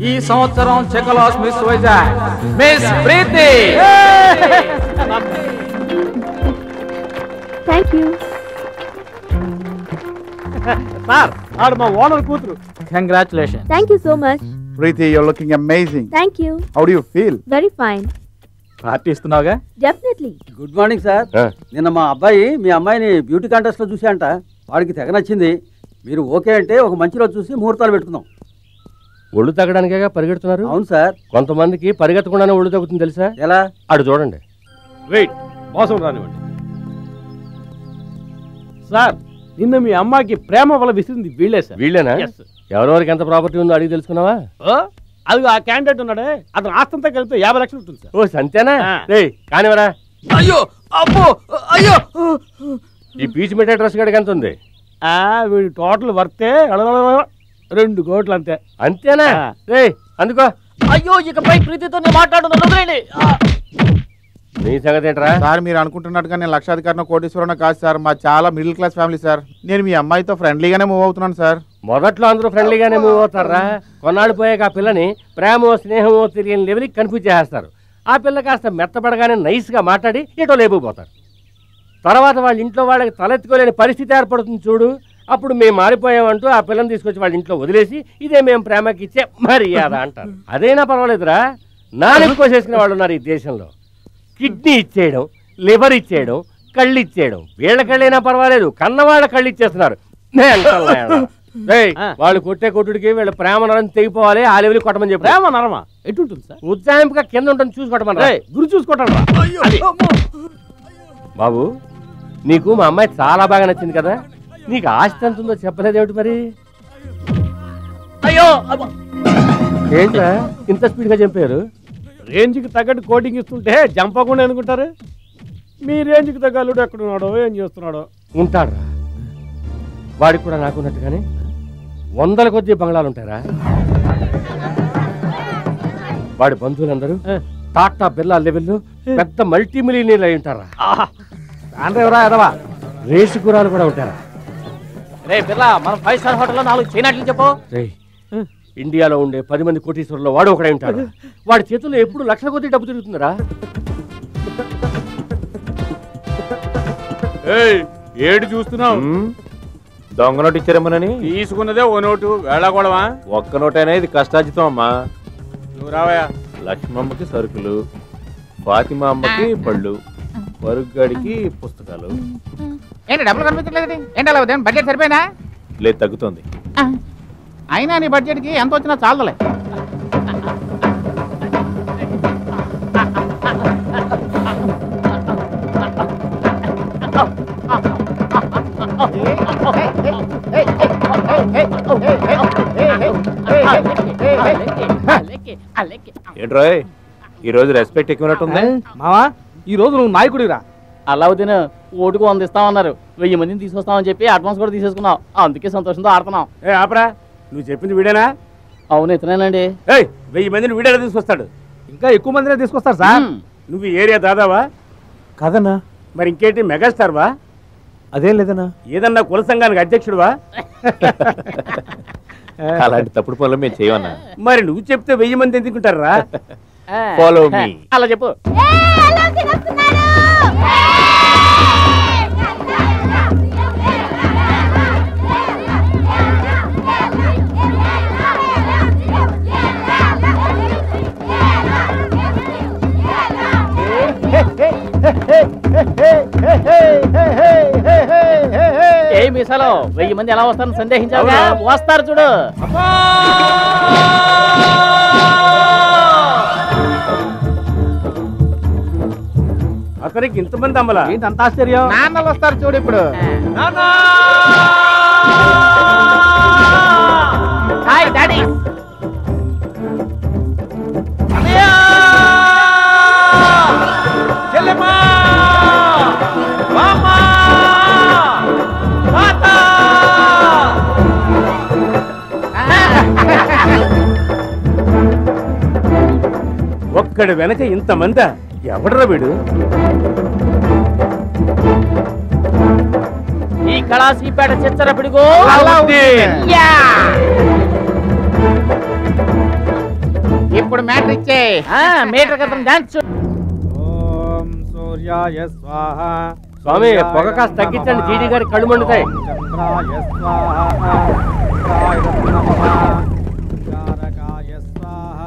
ఈ సంవత్సరం చెకలాస్ miss Vizag miss Preeti. Thank you sir. ఆడు మా ఓనర్ కూతురు. Congratulation. Thank you so much. Preeti, you're looking amazing. Thank you. How do you feel? Very fine. Party ఇస్తున్నావుగా? Definitely. Good morning sir. నిన్న మా అబ్బాయి మీ అమ్మాయిని బ్యూటీ కాంటెస్ట్ లో చూశాంట. వాడికి తెగ నచ్చింది. మీరు ఓకే అంటే ఒక మంచి రోజు చూసి ముహూర్తాలు పెట్టుకుందాం. ఒళ్ళు తగ్గడానికేగా పరిగెడుతున్నారు? అవును సార్. కొంతమందికి పరిగెత్తకుండానే ఒళ్ళు తగ్గుతుంది తెలుసా? ఎలా? అటు చూడండి. వెయిట్, మోసం రానివ్వండి సార్. నిన్న మీ అమ్మాయికి ప్రేమ వల్ల విసిరింది వీళ్ళే సార్. వీళ్ళేనా? ఎవరెవరికి ఎంత ప్రాపర్టీ ఉందో అడిగి తెలుసుకున్నావా? అది ఆ క్యాండిడేట్ ఉన్నాడే, అతను ఆస్తంతా కలిపితే 50 లక్షలు ఉంటుంది సార్. ఓ సంతేనా? కానివరా. అయ్యో అబ్బో అయ్యో. ఈ పీచ్ మిఠాయి డ్రెస్ గడికి ఎంత ఉంది? వీడి టోటల్ వర్తే 2 కోట్లు అంతే. అంతేనా? అందుకో. అయ్యో ఇకపై ప్రీతితో మాట్లాడుతున్నాను. నీ సంగతి ఏంట్రా? సార్ మీరు అనుకుంటున్నట్టుగా నేను లక్షాధికారిని కోటీశ్వరుని కాదు సార్. మా చాలా మిడిల్ క్లాస్ ఫ్యామిలీ సార్. నేను మీ అమ్మాయితో ఫ్రెండ్లీగానే మూవ్ అవుతున్నాను సార్. మొదట్లో అందరూ ఫ్రెండ్లీగానే మూవ్ అవుతారా? కొన్నాళ్ళు పోయాక ఆ పిల్లని ప్రేమో స్నేహమో తెలియని లెవెల్కి కన్ఫ్యూజ్ చేస్తారు. ఆ పిల్ల కాస్త మెత్తపడగానే నైస్గా మాట్లాడి ఎటో లేపుకుపోతారు. తర్వాత వాళ్ళ ఇంట్లో వాళ్ళకి తలెత్తుకోలేని పరిస్థితి ఏర్పడుతుంది చూడు. అప్పుడు మేము మారిపోయామంటూ ఆ పిల్లని తీసుకొచ్చి వాళ్ళ ఇంట్లో వదిలేసి ఇదే మేము ప్రేమకి ఇచ్చే మర్యాద అంటారు. అదైనా పర్వాలేదురా, నాలుగు కోసేసుకునే వాళ్ళు ఉన్నారు ఈ దేశంలో. కిడ్నీ ఇచ్చేయడం, లివర్ ఇచ్చేయడం, కళ్ళు ఇచ్చేయడం. వీళ్ళ కళ్ళైనా పర్వాలేదు, కన్నవాళ్ళ కళ్ళు ఇచ్చేస్తున్నారు. వాళ్ళు కొట్టే కొట్టుడికి వీళ్ళ ప్రేమ నరం తెగిపోవాలి. ఆ లెవెల్ కొట్టమని చెప్పి. ప్రేమ నరమా ఎటుంటుంది సార్? ఉజ్జాయింపుగా కింద ఉంటుంది, చూసుకోవటమని. గురి చూసుకోవటం. బాబు, నీకు మా అమ్మాయి చాలా బాగా నచ్చింది కదా. నీకు ఆస్తి ఎంత ఉందో చెప్పలేదేమిటి మరి? అయ్యో ఏంట్రా ఇంత స్పీడ్గా చంపారు? రేంజ్కి తగ్గట్టు కోటింగ్ ఇస్తుంటే జంపకుండా అనుకుంటారు. మీ రేంజ్కి తగ్గ అల్లుడు ఎక్కడున్నాడో ఏం చేస్తున్నాడో. ఉంటాడ్రా, వాడికి కూడా నాకున్నట్టుగానే 100ల కొద్ది బంగ్లాలు ఉంటారా? వాడి బంధువులందరూ టాటా బిర్లా లెవెల్లో పెద్ద మల్టీ మిలియనీర్లు అయి ఉంటారా? ఎదవా రేసు గురాలు కూడా ఉంటారా? రే బిర్లా, మనం 5 స్టార్ హోటల్లో 4 చేయనట్లు చెప్పు. ఇండియాలో ఉండే 10 మంది కోటీశ్వరుల్లో వాడు ఒకడే ఉంటాడు. వాడి చేతుల్లో ఎప్పుడు లక్షల కొద్ది డబ్బు తిరుగుతుందరా. ఏడు చూస్తున్నావు? దొంగ నోటు ఇచ్చారేమోనని. తీసుకున్నదే ఓ నోటు, వేళాకోవడమా? ఒక్క నోటు అనేది కష్టార్జితం అమ్మా. నువ్వు రావయా. లక్ష్మమ్మకి సరుకులు, ఫాతిమా అమ్మకి పళ్ళు, వరుగ్గాడికి పుస్తకాలు. ఏంటి డబ్బులు కనిపించలేదు? ఏంటి అలా బడ్జెట్ సరిపోయినా? లేదు, తగ్గుతోంది. అయినా నీ బడ్జెట్కి ఎంత వచ్చినా చాలదులే. ఏంట్రోయ్, ఈ రోజు రెస్పెక్ట్ ఎక్కువనట్టుంది. మావా, ఈ రోజు నువ్వు నాయకుడిరా. అలావుద్దీన్ ఓటుకు 100 ఇస్తామన్నారు. 1000 మందిని తీసుకొస్తామని చెప్పి అడ్వాన్స్ కూడా తీసేసుకున్నావు. అందుకే సంతోషంతో ఆడుతున్నాం. ఆపరా, నువ్వు చెప్పింది వీడేనా? అవును, ఇతనేనండి. 1000 మందిని వీడేలా తీసుకొస్తాడు? ఇంకా ఎక్కువ మందినే తీసుకొస్తారు సార్. నువ్వు ఈ ఏరియా దాదావా? కాదన్నా. మరి ఇంకేంటి, మెగాస్టార్ వా? అదేం లేదన్నా. ఏదన్నా కుల సంఘానికి అధ్యక్షుడువా? అలాంటి తప్పుడు పనులు మేము చేయమన్నా. మరి నువ్వు చెప్తే 1000 మంది ఎందుకుంటారా? Follow me. అలా చెప్పు. ఏ మీసాలో 1000 మంది ఎలా వస్తారని సందేహించావుగా? వస్తారు చూడు. అతనికి ఇంతమంది అమ్మలా? ఏంటి అంత ఆశ్చర్యం? నాన్నలు వస్తారు చూడు ఇప్పుడు. Hi daddy. ఒక్కడి వెనక ఇంతమంది ఎవడరా వీడు? ఈ కళాసీపేట చిచ్చర పిడుగు. ఇప్పుడు మ్యాటర్ ఇచ్చే. మీటర్ క్రితం డాన్స్ ఓం సూర్యాయ స్వాహ. స్వామి పొగ కాస్త తగ్గించండి, జీడి గారి కళ్ళు మండుతాయి. చంద్రాయ స్వాహ. అంగారకాయ స్వాహ.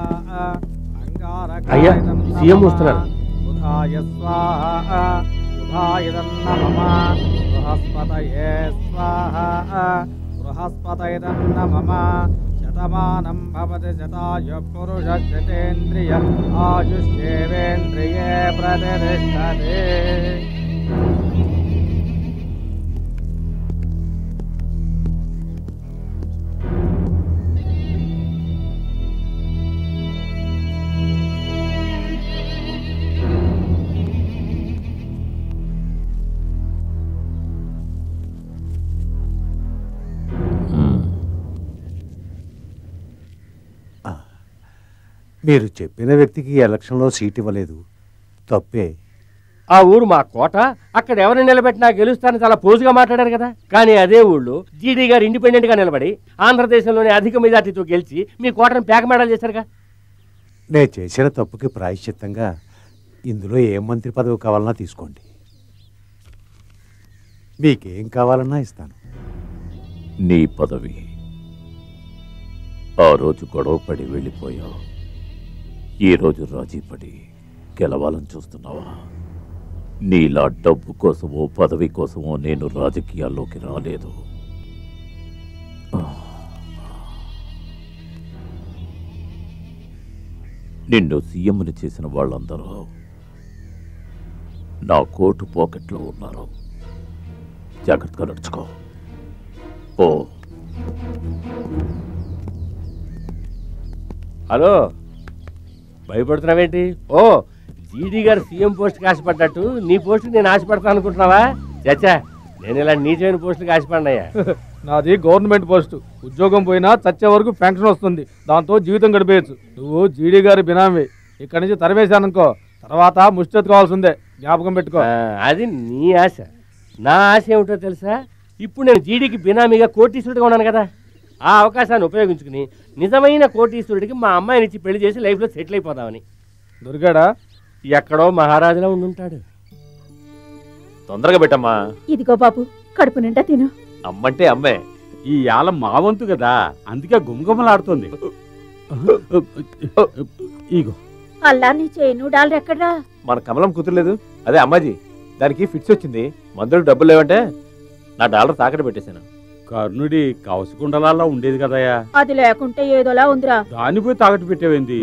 అయ్యా, సీఎం వస్తున్నారు. బుధాయ స్వాహ. బుధాయ నమః. బృహస్పతయే స్వాహ. బృహస్పతయ నమః. శతమానం భవతి శతాయు పురుష శతేంద్రియ ఆయుష్యేవేంద్రియే ప్రతిష్టతే. మీరు చెప్పిన వ్యక్తికి ఎలక్షన్లో సీట్ ఇవ్వలేదు, తప్పే. ఆ ఊరు మా కోట, అక్కడ ఎవరిని నిలబెట్టినా గెలుస్తానని చాలా పోజుగా మాట్లాడారు కదా. కానీ అదే ఊళ్ళో జీడీ గారు ఇండిపెండెంట్ గా నిలబడి ఆంధ్రదేశంలోని అధిక మెజార్టీతో గెలిచి మీ కోటను పేకమేడాలు చేశారుగా. నేను చేసిన తప్పుకి ప్రాయశ్చిత్తంగా ఇందులో ఏ మంత్రి పదవి కావాలన్నా తీసుకోండి, మీకేం కావాలన్నా ఇస్తాను. నీ పదవి. ఆ రోజు గొడవపడి వెళ్ళిపోయావు, ఈ రోజు రాజీపడి గెలవాలని చూస్తున్నావా? నీలా డబ్బు కోసమో పదవి కోసమో నేను రాజకీయాల్లోకి రాలేదు. నిన్ను సీఎంని చేసిన వాళ్ళందరూ నా కోటు పాకెట్లో ఉన్నారు. జాగ్రత్తగా నడుచుకో. ఓ హలో, భయపడుతున్నావేంటి? ఓ, జీడీ గారు సీఎం పోస్ట్కి ఆశపడ్డట్టు నీ పోస్ట్కి నేను ఆశపడతాను అనుకుంటున్నావా? చచ్చా, నేను ఇలా నీచమైన పోస్టుకి ఆశపడినాయా? నాది గవర్నమెంట్ పోస్టు. ఉద్యోగం పోయినా చచ్చే వరకు పెన్షన్ వస్తుంది, దాంతో జీవితం గడిపేయచ్చు. నువ్వు జీడీ గారి బినామీ. ఇక్కడి నుంచి తరివేశాననుకో, తర్వాత ముష్టెత్తుకోవాల్సిందే, జ్ఞాపకం పెట్టుకో. అది నీ ఆశ. నా ఆశ ఏమిటో తెలుసా? ఇప్పుడు నేను జీడీకి బినామీగా కోటీశ్వరుడిగా ఉన్నాను కదా, ఆ అవకాశాన్ని ఉపయోగించుకుని నిజమైన కోటీశ్వరుడికి మా అమ్మాయిని ఇచ్చి పెళ్లి చేసి లైఫ్లో సెటిల్ అయిపోదామని. దొరికాడా? ఎక్కడో మహారాజులా ఉండుంటాడు. తొందరగా పెట్టమ్మా. ఇదిగో బాబు, కడుపు నిండా తిను. అమ్మంటే అమ్మే. ఈ యాల మా వంతు కదా, అందుకే గుమగుమలాడుతుంది. ఇగో అల్లా నీ చేను డాలర్ ఎక్కడ్రా? మన కమలం కుదరలేదు, అదే అమ్మాజీ, దానికి ఫిట్స్ వచ్చింది. మందులకు డబ్బులు లేవంటే నా డాలర్ తాకట్టు పెట్టేశాను. కర్ణుడి కవసకుండలాల్లో ఉండేది కదయ్యా, అది లేకుంటే ఏదోలా ఉందిరా. దాన్ని పోయి తాకట్టు పెట్టేవేంది?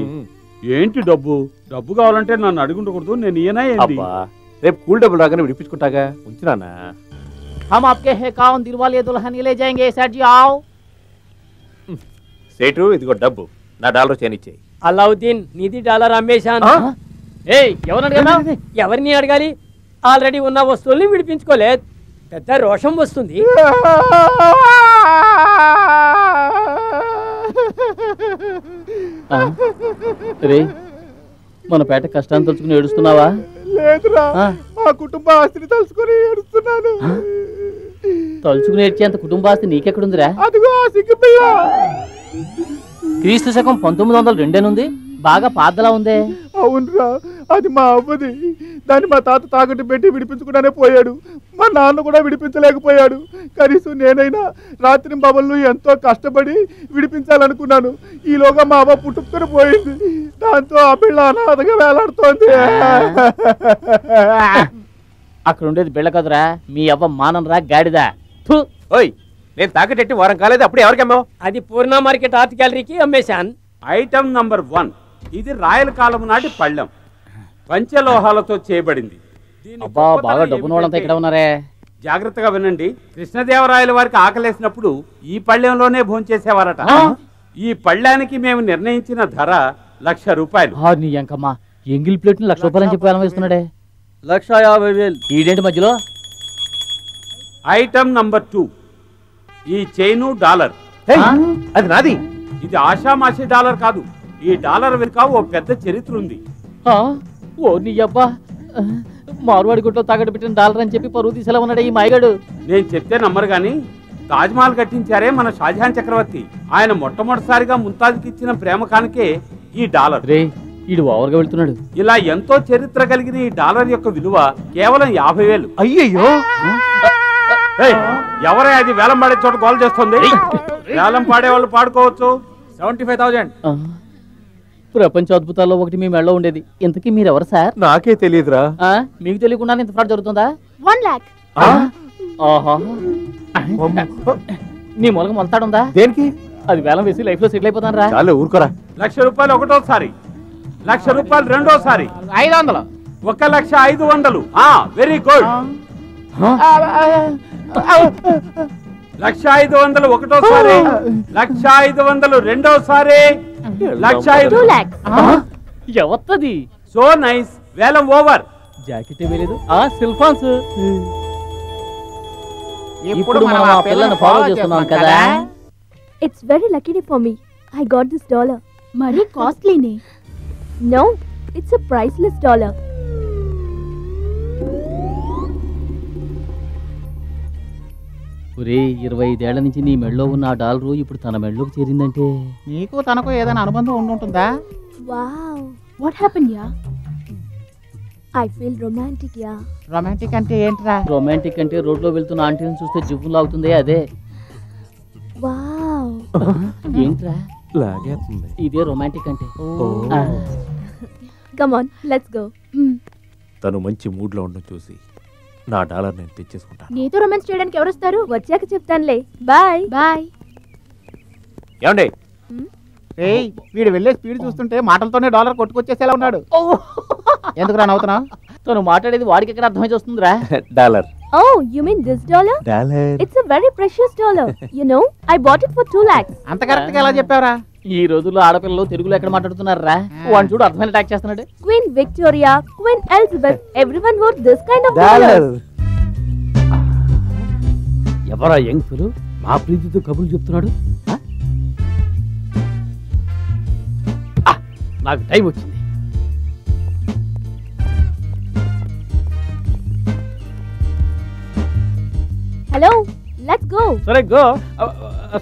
ఏంటి డబ్బు? డబ్బు కావాలంటే నన్ను అడుగుండకూడదు, నేను ఈయన ఏంది? అబ్బా, రేపు కూల్ డబ్బులు రాగానే విడిపించుకుంటాగా, ఉంచురానా. हम आपके है कौन दिलवाले दुल्हन ले जाएंगे सेठ जी आओ. సేటు, ఇదిగో డబ్బు, నా డాలర్ చేయనిచ్చేయి. అలావుద్దీన్, నీది డాలర్ అమ్మేశాను. ఎవరిని అడిగాను? ఎవరిని అడగాలి? ఆల్రెడీ ఉన్న వస్తువుల్ని విడిపించుకోలేదు, పెద్ద రోషం వస్తుంది. రే, మన పేట కష్టాన్ని తలుచుకుని ఏడుస్తున్నావా? లేదురా, మా కుటుంబ ఆస్తిని తలుచుకొని ఏడుస్తున్నాను. తలుచుకుని ఏడ్చేంత కుటుంబాస్తి నీకెక్కడుందిరా? అదిగో ఆ సిగ్గుపిల్ల. క్రీస్తు శకం 1902 ఉంది, బాగా పాతలా ఉందే. అవునరా, అది మా అవ్వది. దాన్ని మా తాత తాకట్టు పెట్టి విడిపించుకున్నానే పోయాడు. మా నాన్న కూడా విడిపించలేకపోయాడు. కనీసం నేనైనా రాత్రి బాబులను ఎంతో కష్టపడి విడిపించాలనుకున్నాను. ఈలోగా మా అవ్వ పుట్టుకుని పోయింది. దాంతో ఆ పిల్ల అనాథగా వేలాడుతోంది. అక్కడ ఉండేది బిళ్ళ కదరా, మీ అవ్వ మానంరా గాడిదా. ఓయ్, నేను తాకటెట్టి వారం కాలేదు, అప్పుడు ఎవరికి అమ్మావు? అది పూర్ణ మార్కెట్ ఆర్ట్ గ్యాలరీకి అమ్మేశాను. ఐటమ్ నంబర్ 1, ఇది రాయల కాలం నాటి పళ్ళెం, పంచలోహాలతో చేయబడింది. అబ్బా, బాగా డబ్బున వాళ్ళంతా ఇక్కడ ఉన్నారే. జాగ్రత్తగా వినండి. కృష్ణదేవరాయల వారికి ఆకలేసినప్పుడు ఈ పళ్ళెంలోనే భోంచేసేవారట. ఈ పళ్ళానికి మేము నిర్ణయించిన ధర 1,00,000 రూపాయలు. నీ ఎంకమ్మా, ఎంగిల్ ప్లేట్ 1,00,000 రూపాయలని చెప్పి వేలం వేస్తున్నాడే. 1,50,000. ఈడేంటి మధ్యలో? ఐటమ్ నంబర్ 2, ఈ చైను డాలర్. అది నాది. ఇది ఆషామాషి డాలర్ కాదు, ఈ డాలర్ వెనుక ఓ పెద్ద చరిత్ర ఉంది. ఓ నీ అబ్బా, మార్వాడి గుట్లో తాగట్టు పెట్టిన డాలర్ అని చెప్పి పరువు తీసేలా ఉన్నాడే ఈ మాయగాడు. నేను చెప్తే నమ్మరు గాని, తాజ్మహల్ కట్టించారే మన షాజహాన్ చక్రవర్తి. ఆయన మొట్టమొదటిసారిగా ముంతాజ్కి ఇచ్చిన ప్రేమ కానుకే ఈ డాలర్. రే ఈడు ఓవర్గా వెళ్తున్నాడు. ఇలా ఎంతో చరిత్ర కలిగిన ఈ డాలర్ యొక్క విలువ కేవలం 50,000. అయ్యయ్యో, ఎవరే అది వేలం పాడే చోట గోల్ చేస్తుంది? వేలం పాడేవాళ్ళు పాడుకోవచ్చు. 75,000. ప్రపంచ అద్భుతాల్లో ఒకటి మీ మెడలో ఉండేది. ఇంతకీ మీరెవరు సార్? నాకే తెలియదురా. మీకు తెలియకుండా ఇంత ఫ్రాడ్ జరుగుతుందా? 1 lakh. ఆహా, నీ మూలక మొలతాడుందా? దేనికి? అది వేలం వేసి లైఫ్ లో సెటిల్ అయిపోతాను రా. చాలు ఊరుకోరా. ₹1,00,000 ఒకటోసారి, ₹1,00,000 రెండోసారి, 500. 1,05,000. Very good. 1,05,000 ఒకటోసారి, 1,05,000 రెండోసారి, 1,05,000. 2 lakhs. ఎవత్తది? So nice. వేలం ఓవర్. జాకెట్ వేయలేదు. సిల్ఫాన్స్. ఇప్పుడు మనం ఆ పిల్లని ఫాలో చేస్తున్నాం కదా. It's very lucky for me. I got this dollar. Mari costly ne. No, it's a priceless dollar. ఒరే 25 ఏళ్ల నుంచి నీ మెడలో ఉన్న ఆ డాలరు ఇప్పుడు తన మెడలోకి చేరిందంటే నీకు తనకు ఏదైనా అనుబంధం ఉంటుందా? Wow. What happened, yeah? I feel romantic, yeah. Romantic అంటే ఏంట్రా? రొమాంటిక్ అంటే రోడ్లో వెళ్తున్న ఆంటీని చూస్తే జివ్వు లాగుతుంది అదే. Wow. ఏంట్రా లాగేస్తుంది. ఇదే రొమాంటిక్ అంటే. Come on, let's go. తను మంచి మూడ్ లో ఉండడం చూసి నా డాలర్ నేను తెచ్చేసుకుంటాను. నీతో రొమాన్స్ చేయడానికి ఎవరు వస్తారు? వచ్చాక చెప్తానులే. Bye bye. ఏమండి? ఏయ్, వీడు వెళ్ళే స్పీడ్ చూస్తుంటే మాటలతోనే డాలర్ కొట్టుకొచ్చేసేలా ఉన్నాడు. ఎందుకురా నవ్వుతున్నావు? తను మాట్లాడేది వాడికి ఎక్కడ అర్థమై వస్తుందిరా? Dollar. Oh, you mean this dollar? Dollar. It's a very precious dollar. You know, I bought it for 2 lakhs. అంత కరెక్ట్ గా ఎలా చెప్పావురా? ఈ రోజుల్లో ఆడపిల్లలు తెలుగులో ఎక్కడ మాట్లాడుతున్నారా? వాడిని చూడు అర్థమైన అటాక్ చేస్తున్నాడు. Queen Victoria, Queen Elizabeth, everyone wore this kind of dollar. dollars. ఎవరా యంగ్ ఫెలో మా ప్రీతితో కబుర్లు చెప్తున్నాడు? నాకు టైం వచ్చింది. Hello, let's go. సరే గో.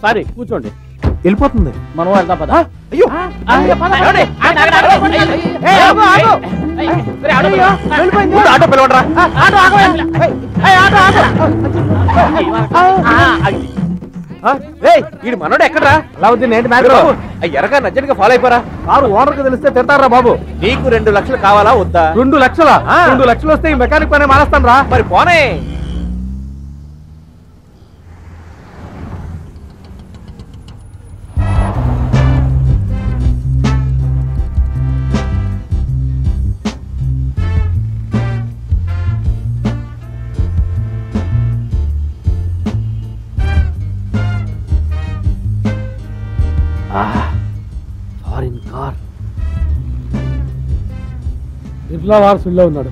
సారీ, కూర్చోండి. వెళ్ళిపోతుంది. మనం వెళ్దాం పద. అయ్యో, ఆటో పిలవండిరా. వీడు మనోడు ఎక్కడరా? అలావుద్దీన్ ఏంటి మ్యాటర్? ఎరగా నజ్జనిగా ఫాలో అయిపోరా. కారు ఓనర్ కి తెలిస్తే తిడతారా బాబు? నీకు 2 లక్షలు కావాలా వద్దా? 2 లక్షలా? 2 లక్షలు వస్తే ఈ మెకానిక్ పని మానేస్తాను రా. మరి పోనే. Foreign car. బిర్లా వారసుల్లో ఉన్నాడు.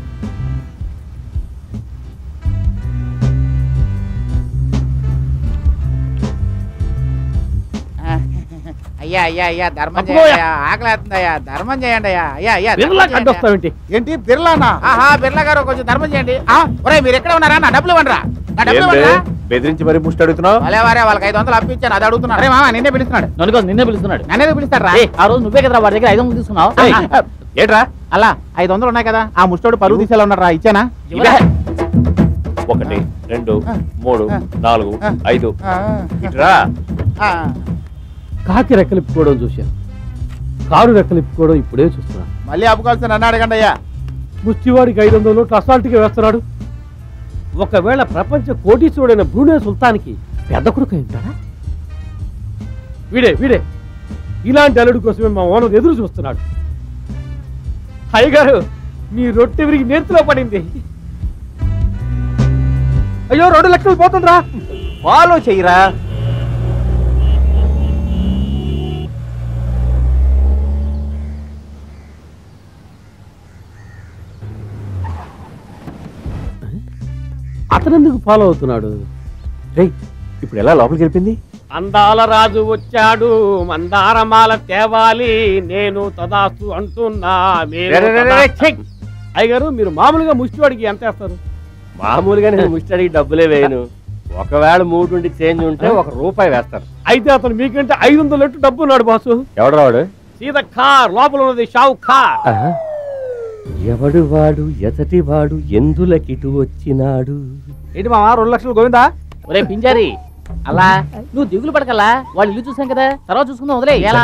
అయ్యా అయ్యా అయ్యా ధర్మం చేయండి. ఆకలి అవుతుందయ్యా, ధర్మం చేయండి అయ్యా. అయ్యా అయ్యా అడ్డొస్తావేంటి? ఏంటి బిర్లానా? బిర్లా గారు కొంచెం ధర్మం చేయండి. ఒరేయ్, మీరు ఎక్కడ ఉన్నారా? నా డబ్బులు ఇవ్వండిరా. నా డబ్బులు ఇవ్వండిరా. బెదిరించి మరి ముష్టి అడుగుతున్నావు? వారే వాళ్ళకి 500 అప్పించాను, అది అడుగుతున్నాడు. అరే మామ, నిన్నే పిలుస్తున్నాడు. నిన్నే పిలుస్తున్నాడు. నన్నే పిలుస్తాడు రా. ఆ రోజు నువ్వే కదా వాడి దగ్గర 500 తీసుకున్నావు. ఏట్రా అలా 500 ఉన్నాయి కదా, ఆ ముష్టోడు పరుగు తీసేలా ఉన్నాడు రా. ఇచ్చానా? 1 2 3 4 5 ఇట్రా. కాకి రెక్కలిప్పుకోవడం చూశాను, కారు రెక్కలిప్పుకోవడం ఇప్పుడే చూస్తున్నాను. మళ్ళీ ఆపుకోవాల్సి నన్ను అడగండి అయ్యా. ముష్టివాడికి 500 అసాల్ట్గా వేస్తున్నాడు. ఒకవేళ ప్రపంచ కోటీశ్వరుడైన బ్రూనై సుల్తాన్కి పెద్ద కొడుకు ఉంటాడా? వీడే ఇలాంటి అల్లుడి కోసమే మా ఓనర్ ఎదురు చూస్తున్నాడు. అయ్యగారు, మీ రొట్టె విరిగి నేర్చులో పడింది. అయ్యో, 2 లక్షలు పోతుందిరా. ఫాలో చెయ్యరా. అతనెందుకు ఫాలో అవుతున్నాడు? రేయ్, ఇప్పుడు ఎలా లోపలికి వెళ్ళింది? అందాల రాజు వచ్చాడు, మందారమాల తేవాలి, నేను తదాస్తు అంటున్నా. అయ్యగారు, మీరు మామూలుగా ముష్టివాడికి ఎంత వేస్తారు? మామూలుగా నేను ముష్టివాడికి డబ్బులే వేయను. ఒకవేళ 3 ఉండి చేంజ్ ఉంటే ₹1 వేస్తారు. అయితే అతను మీకంటే 500 డబ్బు ఉన్నాడు బాసు. ఎవడు రాడు? సీత కార్ లోపల ఉన్నది షావుకార్. ఎవడు వాడు ఎతటి వాడు ఎందులకిటు వచ్చినాడు? ఏంటి మావా 2 లక్షలు గోవిందా? ఒరే పింజారి అలా నువ్వు దిగులు పడకలా, వాళ్ళు ఇల్లు చూసాం కదా, తర్వాత చూసుకుందాం వదిలే. ఎలా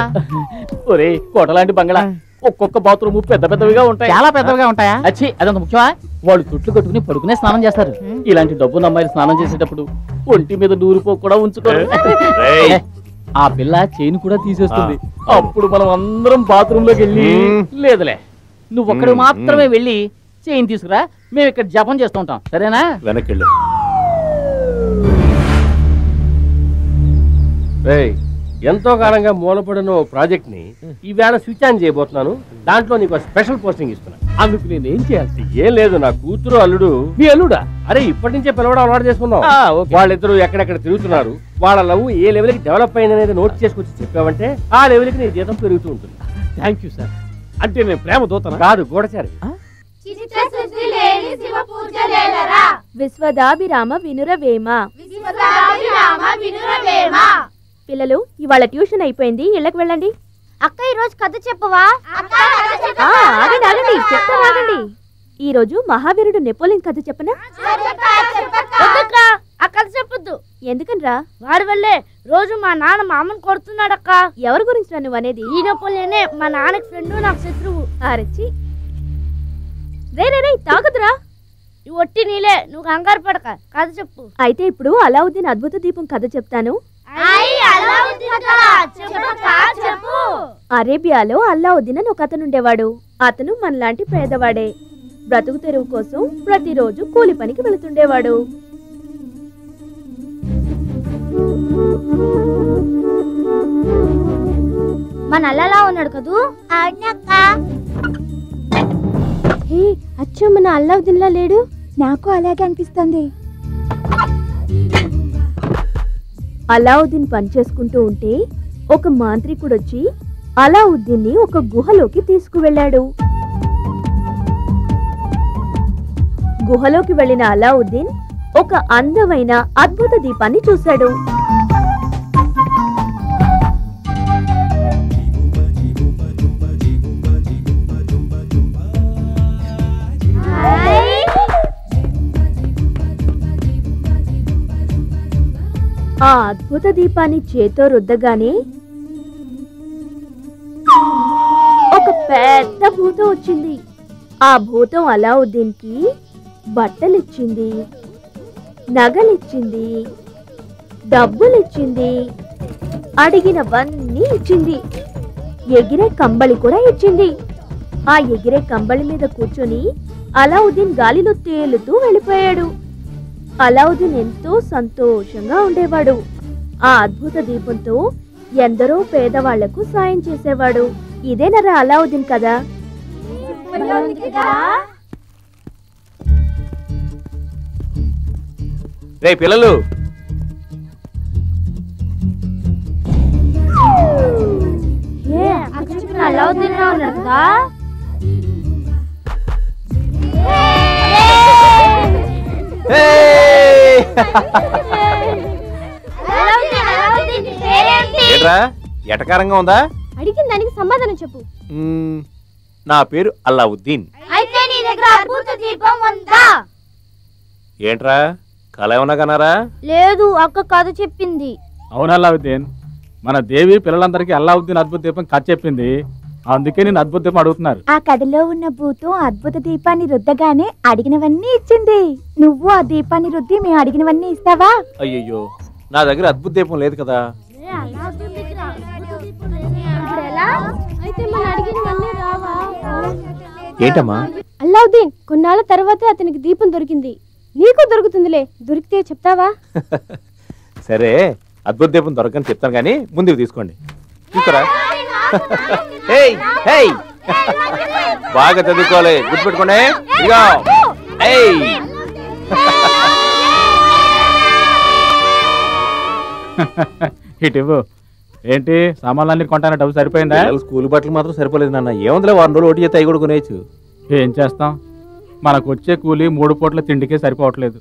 ఒరే కోటలాంటి బంగళా, ఒక్కొక్క బాత్రూమ్ పెద్ద పెద్దవిగా ఉంటాయి. చాలా పెద్దవిగా ఉంటాయా? అచ్చి అదంత ముఖ్యమా? వాళ్ళు తుట్లు కట్టుకుని పడుకునే స్నానం చేస్తారు. ఇలాంటి డబ్బున్న అమ్మాయిలు స్నానం చేసేటప్పుడు ఒంటి మీద నూరుపో కూడా ఉంచుకోరు. ఆ పిల్ల చైన్ కూడా తీసేస్తుంది. అప్పుడు మనం అందరం బాత్రూమ్ లోకి వెళ్ళి, లేదులే నువ్వు ఒక్కడు మాత్రమే వెళ్ళి చైన్ తీసుకురా, మేము ఇక్కడ జపం చేస్తూ ఉంటాం, సరేనా? వెనక్కి ఎంతో కాలంగా మూలపడిన ప్రాజెక్ట్ ని ఈవేళ స్విచ్ ఆన్ చేయబోతున్నాను. దాంట్లో నీకు స్పెషల్ పోస్టింగ్ ఇస్తున్నా. అందుకు నేను ఏం చేయాల్సి? ఏం లేదు, నా కూతురు అల్లుడు. మీ అల్లుడా? అరే ఇప్పటి నుంచే పిలవడం అలవాటు చేసుకుందాం. వాళ్ళిద్దరూ ఎక్కడెక్కడ తిరుగుతున్నారు, వాళ్ళ లవ్ ఏ లెవెల్ కి డెవలప్ అయింది అనేది నోట్ చేసుకొచ్చి చెప్పావంటే ఆ లెవెల్ కి నీ జీతం పెరుగుతూ ఉంటుంది. Thank you sir. అంటే నేను ప్రేమ దూతనా? కాదు, గూఢచారి. విశ్వదాభిరామ వినురవేమ. పిల్లలు ఇవాళ ట్యూషన్ అయిపోయింది, ఇళ్ళకి వెళ్ళండి. అక్క ఈ రోజు కథ చెప్పవా? ఆగండి ఆగండి, చెప్తా ఆగండి. ఈ రోజు మహావీరుడు నెపోలియన్ కథ చెప్పనా? ఆ కథ చెప్పొద్దు. ఎందుకనరా? వాడి వల్లే రోజు మా నాన్న మా అమ్మని కొడుతున్నాడు అక్క. ఎవరి గురించి నువ్వు అనేది? ఈ నెపోలియనే మా నాన్నకి ఫ్రెండ్, నాకు శత్రువు. ఆరచ్చి రే రే రే తాగదురా. ఇవి ఒట్టి నీలే, నువ్వు కంగారు పడక, కథ చెప్పు. అయితే ఇప్పుడు అలావుద్దీన్ అద్భుత దీపం కథ చెప్తాను. అరేబియాలో అల్లావుద్దీన్ అని ఒక అతను ఉండేవాడు. అతను మనలాంటి పేదవాడే. బ్రతుకు తెరువు కోసం ప్రతిరోజు కూలి పనికి వెళుతుండేవాడు. మన అల్లలా ఉన్నాడు కదూ? అచ్చో మన అల్లావుద్దీన్ లా లేడు. నాకు అలాగే అనిపిస్తుంది. అలావుద్దీన్ పనిచేసుకుంటూ ఉంటే ఒక మాంత్రికుడు వచ్చి అలావుద్దీన్ ని ఒక గుహలోకి తీసుకువెళ్ళాడు. గుహలోకి వెళ్లిన అలావుద్దీన్ ఒక అందమైన అద్భుత దీపాన్ని చూశాడు. ఆ అద్భుత దీపాన్ని చేతో రుద్దగానే ఒక పెద్ద భూతం వచ్చింది. ఆ భూతం అలావుద్దీన్ కి బట్టలిచ్చింది, నగలిచ్చింది, డబ్బులిచ్చింది, అడిగినవన్నీ ఇచ్చింది. ఎగిరే కంబళి కూడా ఇచ్చింది. ఆ ఎగిరే కంబళి మీద కూర్చొని అలావుద్దీన్ గాలిలో తేలుతూ వెళ్ళిపోయాడు. అలావుద్దీన్ ఎంతో సంతోషంగా ఉండేవాడు. ఆ అద్భుత దీపంతో ఎందరో పేదవాళ్లకు సాయం చేసేవాడు. ఇదేనరా అలావుద్దీన్ కదా. రే పిల్లలు, అలావుద్దీన్ లా ఉన్నాడు కదా. ఏంట్రా ఎటకారంగా ఉందా? అడిగిన దానికి సమాధానం చెప్పు. నా పేరు అల్లావుద్దీన్. అయితే నీ దగ్గర అద్భుత దీపం ఉందా? ఏంట్రా కళ ఏమన్నా కన్నారా? లేదు, అక్క కథ చెప్పింది. అవును అల్లావుద్దీన్, మన దేవి పిల్లలందరికీ అల్లావుద్దీన్ అద్భుత దీపం కథ చెప్పింది. అందుకే నేను అద్భుత దీపం అడుగుతున్నారు. ఆ కథలో ఉన్న భూతం అద్భుత దీపాన్ని రుద్దగానే అడిగినవన్నీ ఇచ్చింది. నువ్వు ఆ దీపాన్ని రుద్ది మేము అడిగినవన్నీ ఇస్తావా? అయ్యయ్యో, నా దగ్గర అద్భుత దీపం లేదు కదా. ఏంటమ్మా? అల్లావుద్దీన్, కొన్నాళ్ళ తర్వాత అతనికి దీపం దొరికింది. నీకు దొరుకుతుందిలే, దొరికితే చెప్తావా? సరే, అద్భుత దీపం దొరకని చెప్తాను కానీ ముందు ఇవి తీసుకోండి. తీసుకురా. బాగా చదువుకోవాలి, గుర్తుపెట్టుకోండి. ఇదిగో ఇటు ఏంటి సామాన్లన్నీ కొంటానే డబ్బు సరిపోయిందా? స్కూల్ బట్టలు మాత్రం సరిపోలేదు నాన్న. ఏముందిలే, 1 రోజులు ఓటీ చేస్తే అవి కూడా కొనేయచ్చు. ఏం చేస్తాం, మనకు వచ్చే కూలి 3 పూట్ల తిండికే సరిపోవట్లేదు.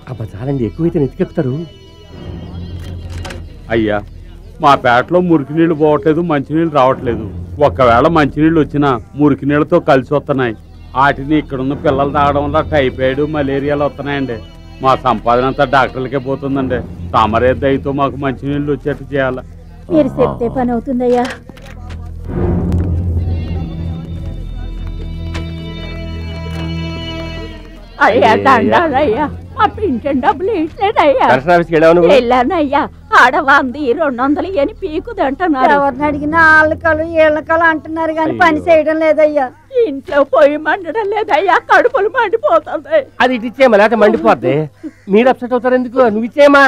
అబ్బా చాలండి, ఎక్కువైతే నెత్తికెక్కుతారు. అయ్యా, మా పేటలో మురికి నీళ్లు పోవట్లేదు, మంచినీళ్ళు రావట్లేదు. ఒకవేళ మంచినీళ్ళు వచ్చినా మురికి నీళ్ళతో కలిసి వస్తున్నాయి. వాటిని ఇక్కడున్న పిల్లలు తాగడం వల్ల టైఫాయిడ్, మలేరియాలు వస్తున్నాయండి. మా సంపాదన అంతా డాక్టర్లకే పోతుందండి. తమరే దయతో మాకు మంచినీళ్ళు వచ్చేట్టు చేయాలి. మీరు చెప్తే పని అవుతుందయ్యా. అయ్యా దండాలయ్యా, మా పింఛన్ డబ్బులు ఇట్లేదయ్యా. పెన్షన్ ఆఫీస్కి వెళ్ళావా నువ్వు? వెళ్ళానయ్యా. ఆడ 100, 200 అని పీకుదంటున్నారు. ఎవరిని అడిగినా ఆళ్ళకలు ఏళ్ళకలు అంటున్నారు కానీ పని చేయడం లేదయ్యా. ఇంట్లో పొయ్యి మండడం లేదయ్యా, కడుపులు మండిపోతుంది. అది ఇటు ఇచ్చేయమా, లేకపోతే మండిపోద్ది. మీరు అప్సెట్ అవుతారు ఎందుకు? నువ్వు ఇచ్చేయమా.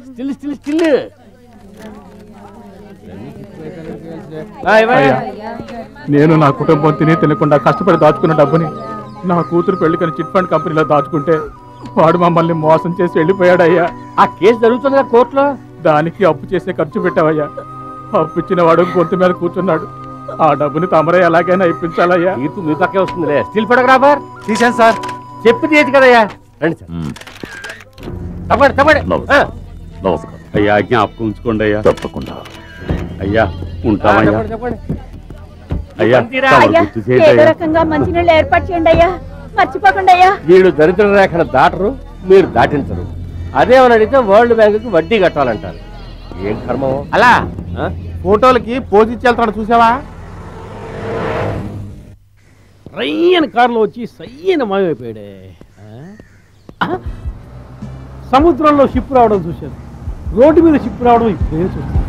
స్టిల్ స్టిల్ స్టిల్ నేను నా కుటుంబం తిని తినకుండా కష్టపడి దాచుకున్న డబ్బుని నా కూతురు పెళ్లికని చిట్ ఫండ్ కంపెనీలో దాచుకుంటే వాడు మమ్మల్ని మోసం చేసి వెళ్ళిపోయాడయ్యా. ఆ కేసు జరుగుతుందిగా కోర్టులో. దానికి అప్పు చేసే ఖర్చు పెట్టావయ్యా. అప్పు ఇచ్చిన వాడు గొంతు మీద కూర్చున్నాడు. ఆ డబ్బుని తమరే ఎలాగైనా ఇప్పించాలయ్యా. తీర్పు మీ పక్కే వస్తుందిలే. స్టిల్ ఫోటోగ్రాఫర్ తీసాను సార్. చెప్పింది ఏది కదయ్యా. రండి సార్. తప్పండి తప్పండి. నమస్కారం అయ్యా, జ్ఞాపకం ఉంచుకోండి అయ్యా. తప్పకుండా అయ్యా, ఉంటామయ్యా. చెప్పండి. అయ్యా, అయ్యా, ఏదో రకంగా మంచినీళ్ళు ఏర్పాటు చేయండి అయ్యా, మర్చిపోకండి అయ్యా. వీళ్ళు దరిద్ర రేఖను దాటరు, మీరు దాటించరు. అదేమని అడిగితే వరల్డ్ బ్యాంకుకి వడ్డీ కట్టాలంటారు. ఏం కర్మం. అలా ఫోటోలకి పోజ్ ఇచ్చి వెళ్తాడు చూసావా? రయ్యని కారులో వచ్చి సయ్యని మాయమైపోయాడే. సముద్రంలో షిప్ రావడం చూశాను, రోడ్డు మీద షిప్ రావడం ఇప్పుడే చూశాను.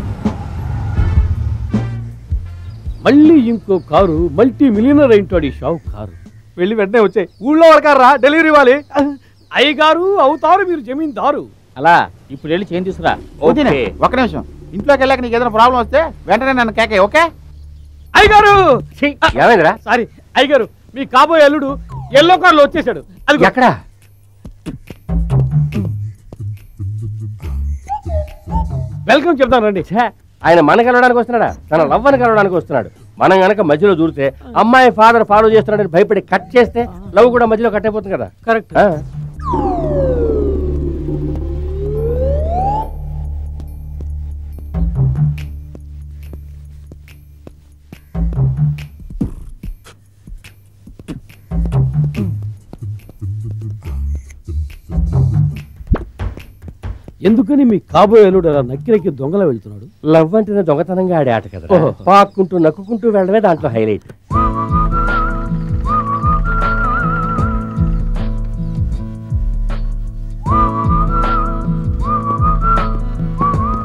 మళ్ళీ ఇంకో కారు మల్టీ మిలియనర్ అయింటాడు ఈ షావు కారు. వెళ్ళి వెంటనే వచ్చాయి. ఊళ్ళో వాళ్ళకారా డెలివరీ ఇవ్వాలి. అయ్యగారు అవుతారు, మీరు జమీందారు. అలా ఇప్పుడు వెళ్ళి చేంజ్ తీసుకురా. ఒక్క నిమిషం. ఇంట్లోకి వెళ్ళాక నీకు ఏదైనా ప్రాబ్లం వస్తే వెంటనే నన్ను కేకే. ఓకే అయ్యగారు. ఏమైందిరా? సారీ అయ్యగారు, మీ కాబోయే అల్లుడు ఎల్లో కార్లో వచ్చేసాడు. అది ఎక్కడ? వెల్కమ్ చెప్తాను రండి. ఆయన మన కలవడానికి వస్తున్నాడా? తన లవ్వని కలవడానికి వస్తున్నాడు. మనం గనక మధ్యలో దూరితే అమ్మాయి ఫాదర్ ఫాలో చేస్తున్నాడని భయపడి కట్ చేస్తే లవ్ కూడా మధ్యలో కట్ అయిపోతుంది కదా. కరెక్ట్. ఎందుకని మీ కాబోయే అల్లుడు అలా నక్కి దొంగలా వెళ్తున్నాడు? లవ్ అంటేనే దొంగతనంగా ఆడే ఆట కదా. పాక్కుంటూ నక్కుకుంటూ వెళ్ళడమే దాంట్లో హైలైట్.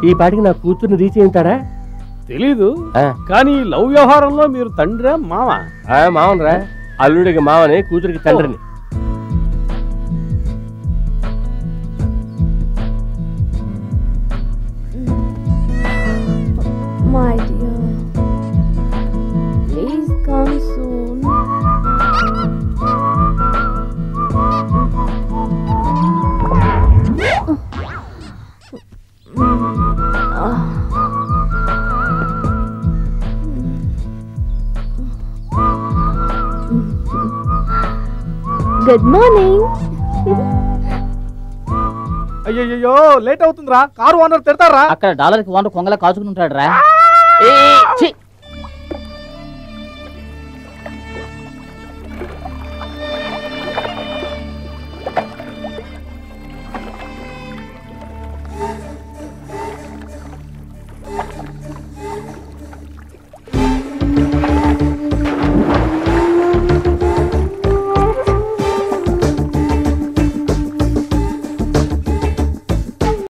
ఈ పాటికి నా కూతుర్ని రీచ్ ఉంటాడా తెలీదు, కానీ లవ్ వ్యవహారంలో మీరు తండ్రా మామ? మామనరా. అల్లుడికి మామని, కూతురికి తండ్రిని. My dear, please come soon. Good morning. అయ్యయ్యో లేట్ అవుతుందిరా. కారు ఓనర్ తిడతారా? అక్కడ డాలర్కి 100 కొంగలా కాచుకుని ఉంటాడు రా.